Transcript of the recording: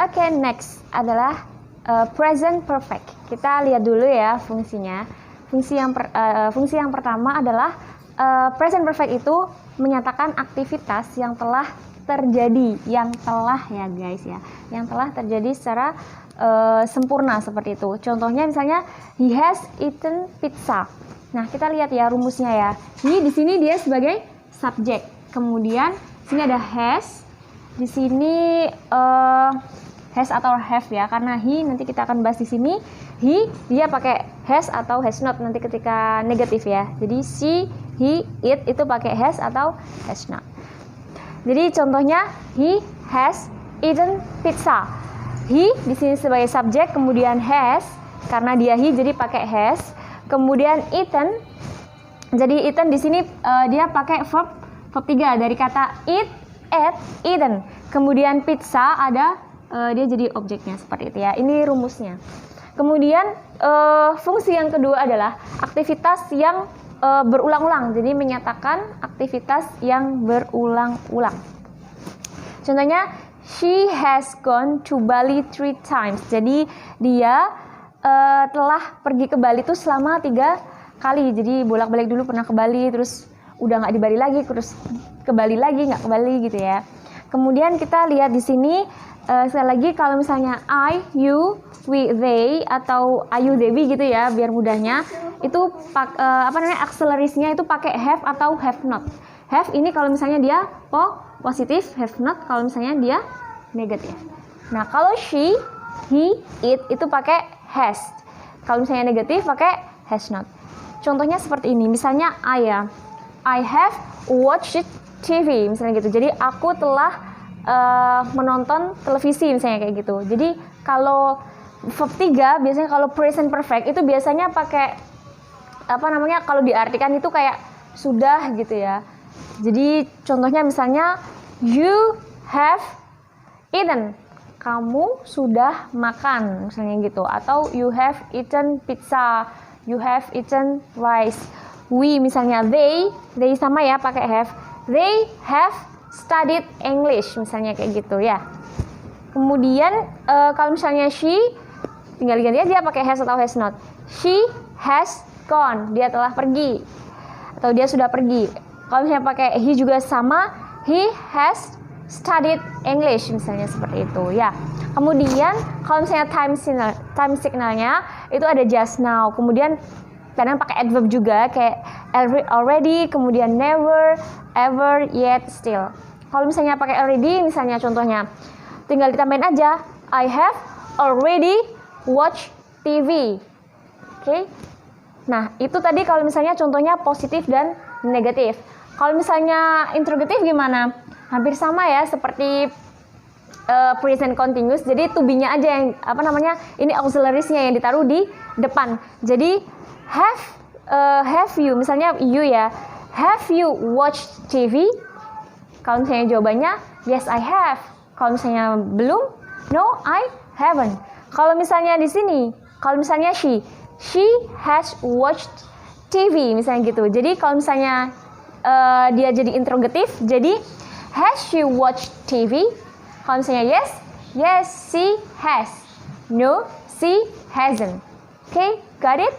Oke, next adalah present perfect. Kita lihat dulu ya fungsinya. Fungsi yang pertama adalah present perfect itu menyatakan aktivitas yang telah terjadi, yang telah ya guys ya, yang telah terjadi secara sempurna seperti itu. Contohnya misalnya he has eaten pizza. Nah, kita lihat ya rumusnya ya. He di sini dia sebagai subjek. Kemudian sini ada has. Di sini has atau have ya, karena he nanti kita akan bahas di sini. He dia pakai has atau has not nanti ketika negatif ya. Jadi she, he, it itu pakai has atau has not. Jadi contohnya he has eaten pizza. He di sini sebagai subjek, kemudian has karena dia he jadi pakai has. Kemudian eaten. Jadi eaten di sini dia pakai verb 3 dari kata eat, ate, eaten. Kemudian pizza ada dia jadi objeknya seperti itu ya. Ini rumusnya. Kemudian fungsi yang kedua adalah aktivitas yang berulang-ulang. Jadi menyatakan aktivitas yang berulang-ulang. Contohnya she has gone to Bali 3 times. Jadi dia telah pergi ke Bali itu selama 3 kali. Jadi bolak-balik dulu pernah ke Bali, terus udah nggak di Bali lagi, terus ke Bali lagi, nggak ke Bali gitu ya. Kemudian kita lihat di sini sekali lagi kalau misalnya I, you, we, they atau ayu, dewi gitu ya biar mudahnya itu akselerisnya itu pakai have atau have not. Have ini kalau misalnya dia positif, have not kalau misalnya dia negatif. Nah, kalau she, he, it itu pakai has. Kalau misalnya negatif pakai has not. Contohnya seperti ini. Misalnya I have watched TV misalnya gitu. Jadi aku telah menonton televisi misalnya kayak gitu. Jadi kalau verb 3 biasanya kalau present perfect itu biasanya pakai kalau diartikan itu kayak sudah gitu ya. Jadi contohnya misalnya you have eaten, kamu sudah makan misalnya gitu, atau you have eaten pizza, you have eaten rice. We misalnya they sama ya pakai have, they have studied English misalnya kayak gitu ya. Kemudian kalau misalnya she tinggal ganti dia pakai has atau has not. She has gone, dia telah pergi atau dia sudah pergi. Kalau misalnya pakai he juga sama, he has studied English misalnya seperti itu ya. Kemudian kalau misalnya time signalnya itu ada just now. Kemudian kadang pakai adverb juga kayak already, kemudian never, ever, yet, still. Kalau misalnya pakai already, misalnya contohnya tinggal ditambahin aja I have already watched TV. Oke. Nah, itu tadi kalau misalnya contohnya positif dan negatif. Kalau misalnya interrogatif gimana? Hampir sama ya seperti present continuous. Jadi to be-nya aja yang ini auxiliaries-nya yang ditaruh di depan. Jadi have you, misalnya you ya, have you watched TV? Kalau misalnya jawabannya yes I have. Kalau misalnya belum, no I haven't. Kalau misalnya di sini, kalau misalnya she has watched TV misalnya gitu. Jadi kalau misalnya dia jadi interrogatif, jadi has she watched TV? Kalau misalnya yes she has. No, she hasn't. Okay, got it?